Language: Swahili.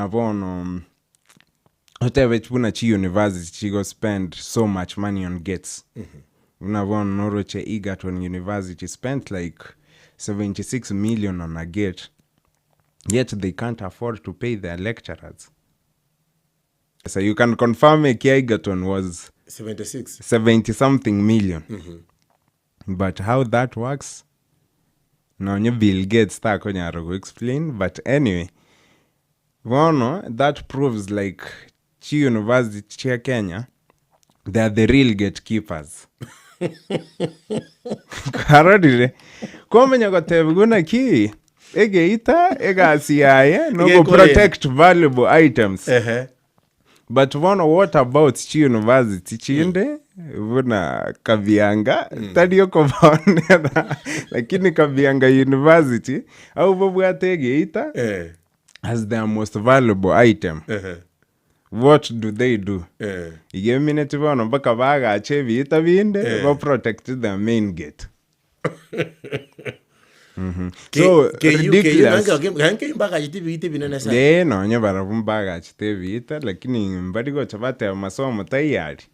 navono whatever chuna chi university chigo spend so much money on gates. Navono noroche Egerton University spent like 76 million on a gate, yet they can't afford to pay their lecturers. So you can confirm Egerton was 70 something million. But how that works, no, Bill Gates to explain. But anyway, that proves like Chi University Kenya, they are the real gatekeepers. Karadire komenya gotebuguna ki egeita egasiaye no protect valuable items. But what about Chi University chinde vuna Kabianga tadio kobonera lakini Kabianga University au bobwate egeita as their most valuable item. What do they do? Igeminete bono baka baga achevi itabinde ba protect the main gate. So ridiculous. No nyabara bumbaga chitevi ita lakini mbadigo chabate masomo tayari.